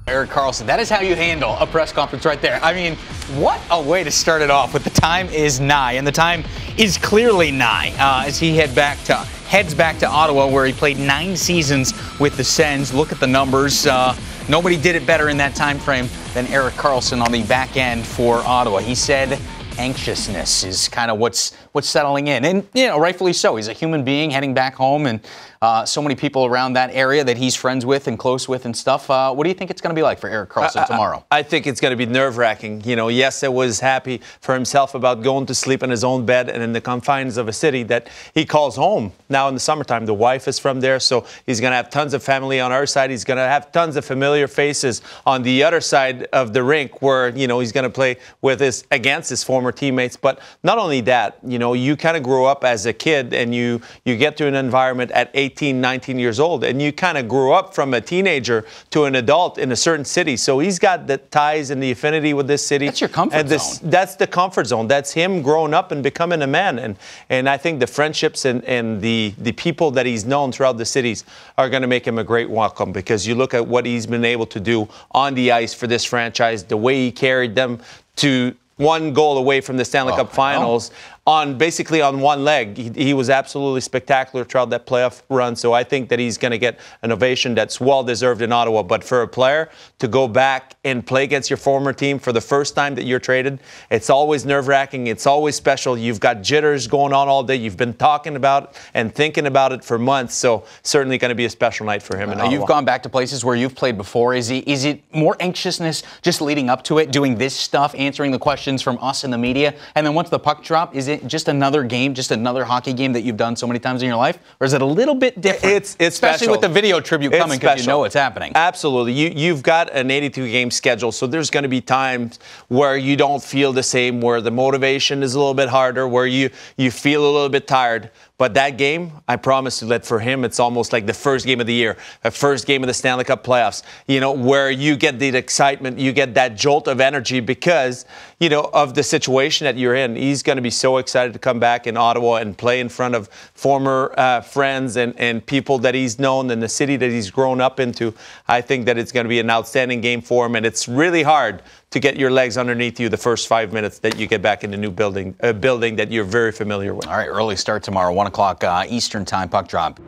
Erik Karlsson, that is how you handle a press conference right there. I mean, what a way to start it off with the time is nigh, and the time is clearly nigh as he heads back to Ottawa, where he played 9 seasons with the Sens. Look at the numbers. Nobody did it better in that time frame than Erik Karlsson on the back end for Ottawa. He said anxiousness is kind of what's settling in, and rightfully so. He's a human being heading back home, and so many people around that area that he's friends with and close with and stuff. What do you think it's going to be like for Erik Karlsson tomorrow? I think it's going to be nerve-wracking. Yes, it was happy for himself about going to sleep in his own bed and in the confines of a city that he calls home. Now in the summertime, the wife is from there, so he's going to have tons of family on our side. He's going to have tons of familiar faces on the other side of the rink, where he's going to play against his former teammates. But not only that, you kind of grow up as a kid, and you get to an environment at 18, 19 years old, and you kind of grew up from a teenager to an adult in a certain city. So he's got the ties and the affinity with this city. That's your comfort zone. That's the comfort zone. That's him growing up and becoming a man. And I think the friendships and the people that he's known throughout the cities are going to make him a great welcome, because you look at what he's been able to do on the ice for this franchise, the way he carried them to 1 goal away from the Stanley Cup Finals basically on one leg. He was absolutely spectacular throughout that playoff run. So I think that he's going to get an ovation that's well-deserved in Ottawa. But for a player to go back and play against your former team for the first time that you're traded, it's always nerve-wracking. It's always special. You've got jitters going on all day. You've been talking about it and thinking about it for months. So certainly going to be a special night for him in Ottawa. You've gone back to places where you've played before. Is it more anxiousness just leading up to it, doing this stuff, answering the questions from us in the media, and then once the puck drop, is it just another game, just another hockey game that you've done so many times in your life? Or is it a little bit different? It's especially special. with the video tribute coming, because you know it's happening. Absolutely. You've got an 82-game schedule, so there's going to be times where you don't feel the same, where the motivation is a little bit harder, where you feel a little bit tired. But that game, I promise you that for him, it's almost like the first game of the year, the first game of the Stanley Cup playoffs, where you get the excitement, you get that jolt of energy because, of the situation that you're in. He's going to be so excited to come back in Ottawa and play in front of former friends and people that he's known in the city that he's grown up into. I think that it's going to be an outstanding game for him, and it's really hard to get your legs underneath you the first 5 minutes that you get back in the new building, a building that you're very familiar with. All right, early start tomorrow, 1 o'clock Eastern time, puck drop.